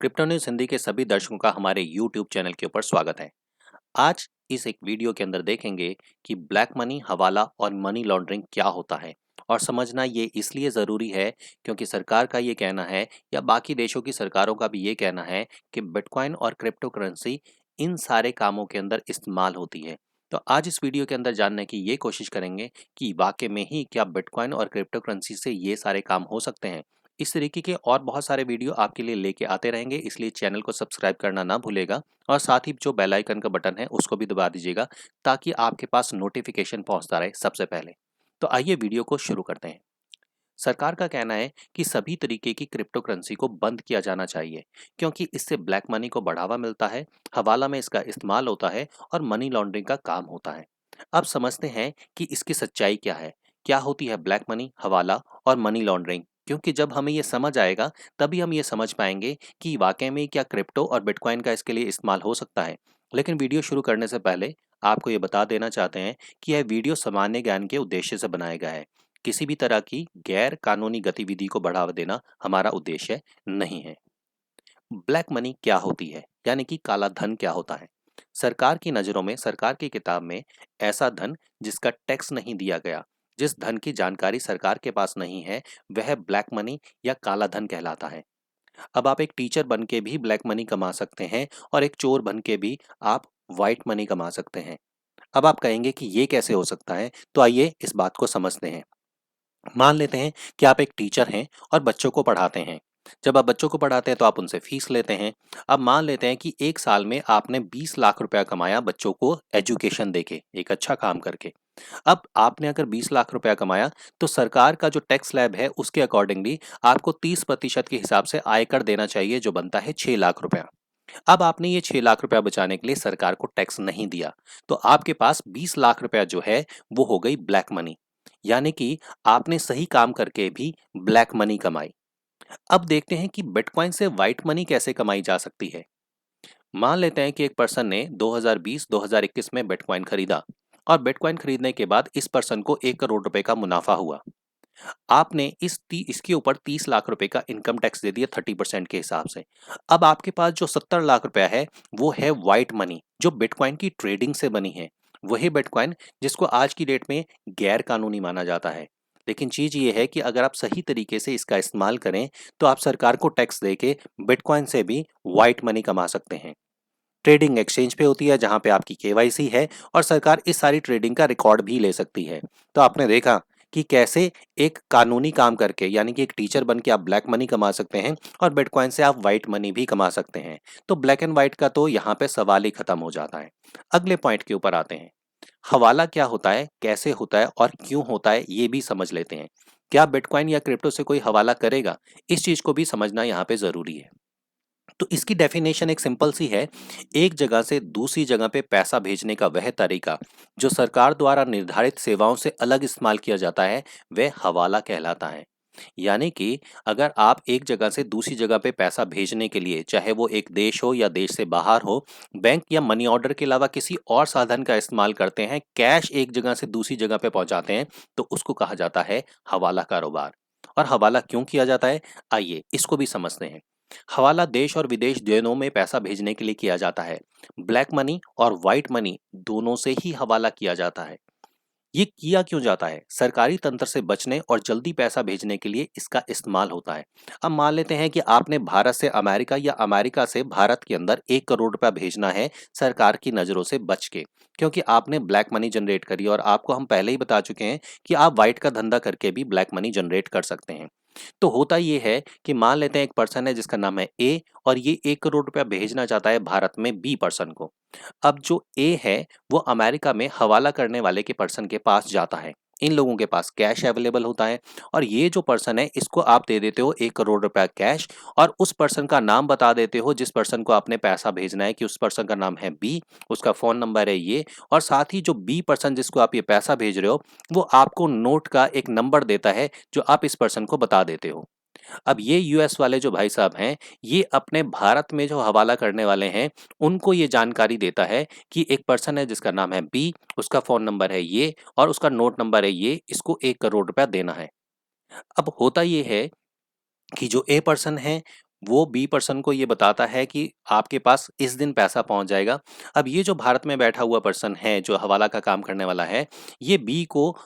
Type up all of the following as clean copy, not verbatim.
Crypto news Hindi के सभी दर्शकों का हमारे यूट्यूब चैनल के ऊपर स्वागत है। आज इस एक वीडियो के अंदर देखेंगे कि ब्लैक मनी, हवाला और मनी लॉन्ड्रिंग क्या होता है और समझना ये इसलिए ज़रूरी है क्योंकि सरकार का ये कहना है या बाकी देशों की सरकारों का भी ये कहना है कि बिटकॉइन और क्रिप्टो करेंसी इन सारे कामों के अंदर इस्तेमाल होती है। तो आज इस वीडियो के अंदर जानने की ये कोशिश करेंगे कि वाकई में ही क्या बिटकॉइन और क्रिप्टो करेंसी से ये सारे काम हो सकते हैं। इस तरीके के और बहुत सारे वीडियो आपके लिए लेके आते रहेंगे, इसलिए चैनल को सब्सक्राइब करना ना भूलेगा और साथ ही जो बेल आइकन का बटन है उसको भी दबा दीजिएगा ताकि आपके पास नोटिफिकेशन पहुंचता रहे सबसे पहले। तो आइए वीडियो को शुरू करते हैं। सरकार का कहना है कि सभी तरीके की क्रिप्टो करेंसी को बंद किया जाना चाहिए क्योंकि इससे ब्लैक मनी को बढ़ावा मिलता है, हवाला में इसका इस्तेमाल होता है और मनी लॉन्ड्रिंग का काम होता है। अब समझते हैं कि इसकी सच्चाई क्या है, क्या होती है ब्लैक मनी, हवाला और मनी लॉन्ड्रिंग। क्योंकि जब हमें ये समझ आएगा तभी हम ये समझ पाएंगे कि वाकई में क्या क्रिप्टो और बिटकॉइन का इसके लिए इस्तेमाल हो सकता है। लेकिन वीडियो शुरू करने से पहले आपको ये बता देना चाहते हैं कि यह वीडियो सामान्य ज्ञान के उद्देश्य से बनाया गया है। किसी भी तरह की गैर कानूनी गतिविधि को बढ़ावा देना हमारा उद्देश्य नहीं है। ब्लैक मनी क्या होती है, यानी कि काला धन क्या होता है? सरकार की नज़रों में, सरकार की किताब में, ऐसा धन जिसका टैक्स नहीं दिया गया, जिस धन की जानकारी सरकार के पास नहीं है, वह ब्लैक मनी या काला धन कहलाता है। अब आप एक टीचर बन के भी ब्लैक मनी कमा सकते हैं और एक चोर बन के भी आप व्हाइट मनी कमा सकते हैं। अब आप कहेंगे कि ये कैसे हो सकता है, तो आइए इस बात को समझते हैं। मान लेते हैं कि आप एक टीचर हैं और बच्चों को पढ़ाते हैं। जब आप बच्चों को पढ़ाते हैं तो आप उनसे फीस लेते हैं। अब मान लेते हैं कि एक साल में आपने 20 लाख रुपया कमाया बच्चों को एजुकेशन देके, एक अच्छा काम करके। अब आपने अगर 20 लाख रुपया कमाया तो सरकार का जो टैक्स स्लैब है उसके अकॉर्डिंगली आपको 30% के हिसाब से आयकर देना चाहिए, जो बनता है 6 लाख रुपया। अब आपने ये 6 लाख रुपया बचाने के लिए सरकार को टैक्स नहीं दिया, तो आपके पास 20 लाख रुपया जो है वो हो गई ब्लैक मनी। यानी कि आपने सही काम करके भी ब्लैक मनी कमाई। अब देखते हैं कि बिटकॉइन से व्हाइट मनी कैसे कमाई जा सकती है। मान लेते हैं कि एक पर्सन ने 2020-2021 में बिटकॉइन खरीदा और बिटकॉइन खरीदने के बाद इस पर्सन को 1 करोड़ रुपए का मुनाफा हुआ। आपने इसके ऊपर 30 लाख रुपए का इनकम टैक्स दे दिया 30% के हिसाब से। अब आपके पास जो 70 लाख रुपया है वो है व्हाइट मनी, जो बिटकॉइन की ट्रेडिंग से बनी है। वही बिटकॉइन जिसको आज की डेट में गैर कानूनी माना जाता है। लेकिन चीज ये है कि अगर आप सही तरीके से इसका इस्तेमाल करें तो आप सरकार को टैक्स देके बिटकॉइन से भी व्हाइट मनी कमा सकते हैं। ट्रेडिंग एक्सचेंज पे होती है जहां पे आपकी केवाईसी है और सरकार इस सारी ट्रेडिंग का रिकॉर्ड भी ले सकती है। तो आपने देखा कि कैसे एक कानूनी काम करके, यानी कि एक टीचर बन के आप ब्लैक मनी कमा सकते हैं और बिटकॉइन से आप व्हाइट मनी भी कमा सकते हैं। तो ब्लैक एंड व्हाइट का तो यहाँ पे सवाल ही खत्म हो जाता है। अगले पॉइंट के ऊपर आते हैं। हवाला क्या होता है, कैसे होता है और क्यों होता है, ये भी समझ लेते हैं। क्या बिटकॉइन या क्रिप्टो से कोई हवाला करेगा, इस चीज को भी समझना यहाँ पे जरूरी है। तो इसकी डेफिनेशन एक सिंपल सी है। एक जगह से दूसरी जगह पे पैसा भेजने का वह तरीका जो सरकार द्वारा निर्धारित सेवाओं से अलग इस्तेमाल किया जाता है, वह हवाला कहलाता है। यानी कि अगर आप एक जगह से दूसरी जगह पे पैसा भेजने के लिए, चाहे वो एक देश हो या देश से बाहर हो, बैंक या मनी ऑर्डर के अलावा किसी और साधन का इस्तेमाल करते हैं, कैश एक जगह से दूसरी जगह पे पहुंचाते हैं, तो उसको कहा जाता है हवाला कारोबार। और हवाला क्यों किया जाता है, आइए इसको भी समझते हैं। हवाला देश और विदेश दोनों में पैसा भेजने के लिए किया जाता है। ब्लैक मनी और व्हाइट मनी दोनों से ही हवाला किया जाता है। ये किया क्यों जाता है? सरकारी तंत्र से बचने और जल्दी पैसा भेजने के लिए इसका इस्तेमाल होता है। अब मान लेते हैं कि आपने भारत से अमेरिका या अमेरिका से भारत के अंदर 1 करोड़ रुपया भेजना है सरकार की नज़रों से बच के, क्योंकि आपने ब्लैक मनी जनरेट करी और आपको हम पहले ही बता चुके हैं कि आप व्हाइट का धंधा करके भी ब्लैक मनी जनरेट कर सकते हैं। तो होता ये है कि मान लेते हैं एक पर्सन है जिसका नाम है ए और ये 1 करोड़ रुपया भेजना चाहता है भारत में बी पर्सन को। अब जो ए है वो अमेरिका में हवाला करने वाले के पर्सन के पास जाता है। इन लोगों के पास कैश अवेलेबल होता है और ये जो पर्सन है इसको आप दे देते हो 1 करोड़ रुपया कैश और उस पर्सन का नाम बता देते हो जिस पर्सन को आपने पैसा भेजना है, कि उस पर्सन का नाम है बी, उसका फोन नंबर है ये, और साथ ही जो बी पर्सन जिसको आप ये पैसा भेज रहे हो वो आपको नोट का एक नंबर देता है जो आप इस पर्सन को बता देते हो। अब ये यूएस वाले जो भाई साहब हैं, ये अपने भारत में जो हवाला करने वाले हैं उनको ये जानकारी देता है कि एक पर्सन है जिसका नाम है बी, उसका फ़ोन नंबर है ये और उसका नोट नंबर है ये, इसको 1 करोड़ रुपया देना है। अब होता ये है कि जो ए पर्सन है वो बी पर्सन को ये बताता है कि आपके पास इस दिन पैसा पहुंच जाएगा। अब ये जो भारत में बैठा हुआ पर्सन है, जो हवाला का काम करने वाला है, ये बी को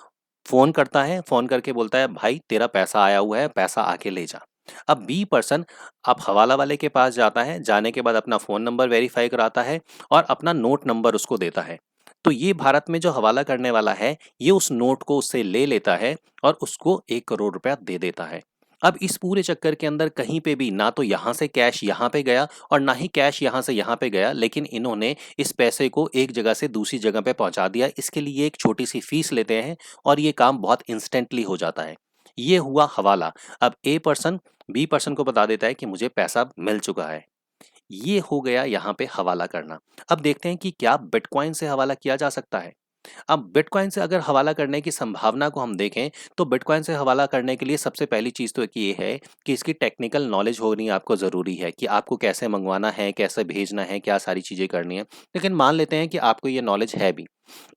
फ़ोन करता है, फ़ोन करके बोलता है, भाई तेरा पैसा आया हुआ है, पैसा आके ले जा। अब बी पर्सन अब हवाला वाले के पास जाता है, जाने के बाद अपना फ़ोन नंबर वेरीफ़ाई कराता है और अपना नोट नंबर उसको देता है। तो ये भारत में जो हवाला करने वाला है, ये उस नोट को उससे ले लेता है और उसको 1 करोड़ रुपया दे देता है। अब इस पूरे चक्कर के अंदर कहीं पे भी ना तो यहाँ से कैश यहाँ पे गया और ना ही कैश यहाँ से यहाँ पे गया, लेकिन इन्होंने इस पैसे को एक जगह से दूसरी जगह पे पहुँचा दिया। इसके लिए एक छोटी-सी फ़ीस लेते हैं और ये काम बहुत इंस्टेंटली हो जाता है। ये हुआ हवाला। अब ए पर्सन बी पर्सन को बता देता है कि मुझे पैसा मिल चुका है। ये हो गया यहाँ पे हवाला करना। अब देखते हैं कि क्या बिटकॉइन से हवाला किया जा सकता है? अब बिटकॉइन से अगर हवाला करने की संभावना को हम देखें, तो बिटकॉइन से हवाला करने के लिए सबसे पहली चीज़ तो एक ये है कि इसकी टेक्निकल नॉलेज होनी आपको ज़रूरी है कि आपको कैसे मंगवाना है, कैसे भेजना है, क्या सारी चीज़ें करनी है। लेकिन मान लेते हैं कि आपको ये नॉलेज है भी।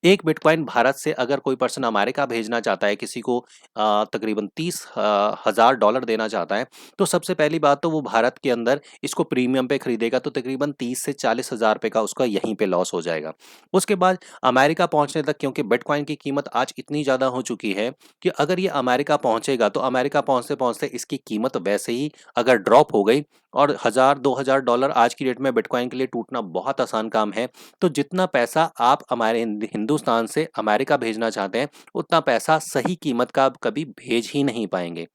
एक बिटकॉइन भारत से अगर कोई पर्सन अमेरिका भेजना चाहता है, किसी को तकरीबन 30 हज़ार डॉलर देना चाहता है, तो सबसे पहली बात तो वो भारत के अंदर इसको प्रीमियम पे खरीदेगा, तो तकरीबन 30 से 40 हज़ार रुपए का उसका यहीं पे लॉस हो जाएगा। उसके बाद अमेरिका पहुंचने तक, क्योंकि बिटकॉइन की कीमत आज इतनी ज़्यादा हो चुकी है कि अगर ये अमेरिका पहुंचेगा तो अमेरिका पहुंचते-पहुंचते इसकी कीमत वैसे ही अगर ड्रॉप हो गई और 1000-2000 डॉलर आज की डेट में बिटकॉइन के लिए टूटना बहुत आसान काम है। तो जितना पैसा आप हमारे हिंदुस्तान से अमेरिका भेजना चाहते हैं, उतना पैसा सही कीमत का आप कभी भेज ही नहीं पाएँगे।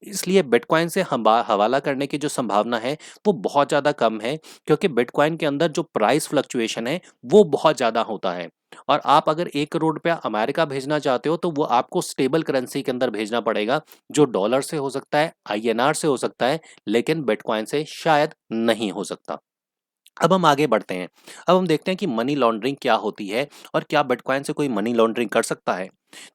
इसलिए बिटकॉइन से हवाला करने की जो संभावना है, वो बहुत ज़्यादा कम है, क्योंकि बिटकॉइन के अंदर जो प्राइस फ्लक्चुएशन है, वो बहुत ज़्यादा होता है। और आप अगर 1 करोड़ रुपया अमेरिका भेजना चाहते हो, तो वो आपको स्टेबल करेंसी के अंदर भेजना पड़ेगा, जो डॉलर से हो सकता है, आईएनआर से हो सकता है, लेकिन बिटकॉइन से शायद नहीं हो सकता। अब हम आगे बढ़ते हैं। अब हम देखते हैं कि मनी लॉन्ड्रिंग क्या होती है और क्या बिटकॉइन से कोई मनी लॉन्ड्रिंग कर सकता है?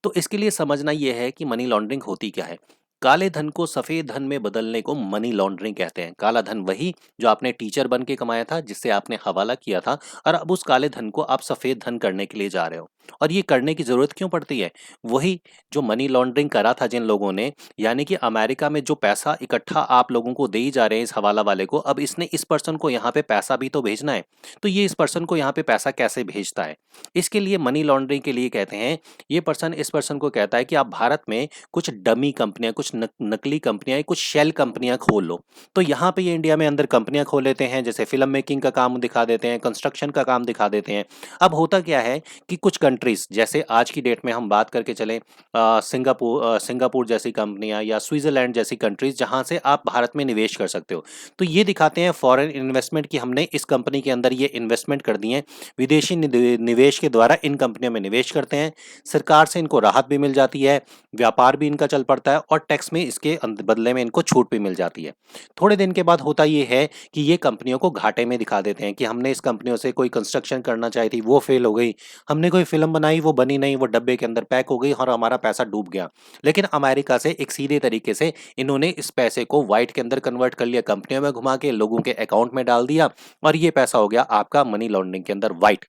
तो इसके लिए समझना ये है कि मनी लॉन्ड्रिंग होती क्या है? काले धन को सफ़ेद धन में बदलने को मनी लॉन्ड्रिंग कहते हैं। काला धन वही जो आपने टीचर बन के कमाया था, जिससे आपने हवाला किया था और अब उस काले धन को आप सफ़ेद धन करने के लिए जा रहे हो। और ये करने की ज़रूरत क्यों पड़ती है? वही जो मनी लॉन्ड्रिंग करा था जिन लोगों ने, यानी कि अमेरिका में जो पैसा इकट्ठा आप लोगों को दे ही जा रहे हैं इस हवाला वाले को, अब इसने इस पर्सन को यहाँ पे पैसा भी तो भेजना है। तो ये इस पर्सन को यहाँ पे पैसा कैसे भेजता है? इसके लिए मनी लॉन्ड्रिंग के लिए कहते हैं, ये पर्सन इस पर्सन को कहता है कि आप भारत में कुछ डमी कंपनियाँ, कुछ नकली कंपनियाँ, कुछ शेल कंपनियाँ खोल लो। तो यहाँ पे ये इंडिया में अंदर कंपनियाँ खोल लेते हैं, जैसे फ़िल्म मेकिंग का काम दिखा देते हैं, कंस्ट्रक्शन का काम दिखा देते हैं। अब होता क्या है कि कुछ कंट्रीज़, जैसे आज की डेट में हम बात करके चलें, सिंगापुर जैसी कंपनियाँ या स्विट्ज़रलैंड जैसी कंट्रीज़, जहाँ से आप भारत में निवेश कर सकते हो। तो ये दिखाते हैं फॉरेन इन्वेस्टमेंट की, हमने इस कंपनी के अंदर ये इन्वेस्टमेंट कर दी है। विदेशी निवेश के द्वारा इन कंपनियों में निवेश करते हैं। सरकार से इनको राहत भी मिल जाती है, व्यापार भी इनका चल पड़ता है और टैक्स में इसके बदले में इनको छूट भी मिल जाती है। थोड़े दिन के बाद होता ये है कि ये कंपनियों को घाटे में दिखा देते हैं कि हमने इस कंपनियों से कोई कंस्ट्रक्शन करना चाही थी, वो फेल हो गई। हमने कोई फ़िल्म बनाई, वो बनी नहीं, वो डब्बे के अंदर पैक हो गई और हमारा पैसा डूब गया। लेकिन अमेरिका से एक सीधे तरीके से इन्होंने इस पैसे को व्हाइट के अंदर कन्वर्ट कर लिया, कंपनियों में घुमा के लोगों के अकाउंट में डाल दिया और ये पैसा हो गया आपका मनी लॉन्ड्रिंग के अंदर व्हाइट।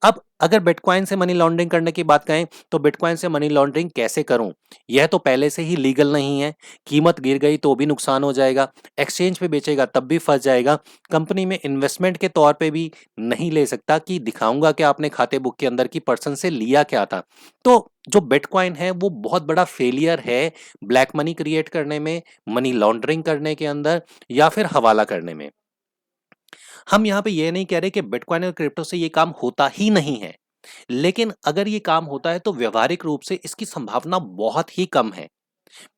अब अगर बिटकॉइन से मनी लॉन्ड्रिंग करने की बात कहें, तो बिटकॉइन से मनी लॉन्ड्रिंग कैसे करूं? यह तो पहले से ही लीगल नहीं है। कीमत गिर गई तो भी नुकसान हो जाएगा, एक्सचेंज पे बेचेगा तब भी फंस जाएगा, कंपनी में इन्वेस्टमेंट के तौर पे भी नहीं ले सकता कि दिखाऊंगा कि आपने खाते बुक के अंदर की पर्सन से लिया क्या था। तो जो बिटकॉइन है वो बहुत बड़ा फेलियर है ब्लैक मनी क्रिएट करने में, मनी लॉन्ड्रिंग करने के अंदर या फिर हवाला करने में। हम यहाँ पे ये नहीं कह रहे कि बिटकॉइन और क्रिप्टो से ये काम होता ही नहीं है, लेकिन अगर ये काम होता है तो व्यवहारिक रूप से इसकी संभावना बहुत ही कम है।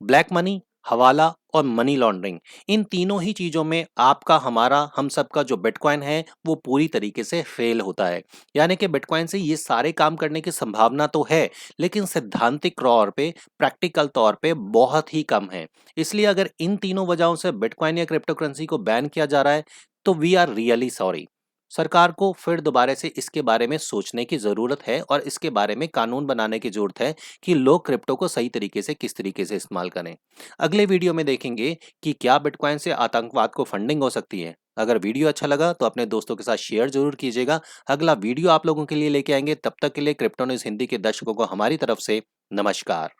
ब्लैक मनी, हवाला और मनी लॉन्ड्रिंग, इन तीनों ही चीजों में आपका, हमारा, हम सबका जो बिटकॉइन है वो पूरी तरीके से फेल होता है। यानी कि बिटकॉइन से ये सारे काम करने की संभावना तो है, लेकिन सैद्धांतिक तौर पे, प्रैक्टिकल तौर पे बहुत ही कम है। इसलिए अगर इन तीनों वजहों से बिटकॉइन या क्रिप्टो करेंसी को बैन किया जा रहा है, तो वी आर रियली सॉरी। सरकार को फिर दोबारा से इसके बारे में सोचने की ज़रूरत है और इसके बारे में कानून बनाने की ज़रूरत है कि लोग क्रिप्टो को सही तरीके से किस तरीके से इस्तेमाल करें। अगले वीडियो में देखेंगे कि क्या बिटकॉइन से आतंकवाद को फंडिंग हो सकती है। अगर वीडियो अच्छा लगा तो अपने दोस्तों के साथ शेयर जरूर कीजिएगा। अगला वीडियो आप लोगों के लिए लेके आएंगे, तब तक के लिए क्रिप्टो न्यूज़ हिंदी के दर्शकों को हमारी तरफ से नमस्कार।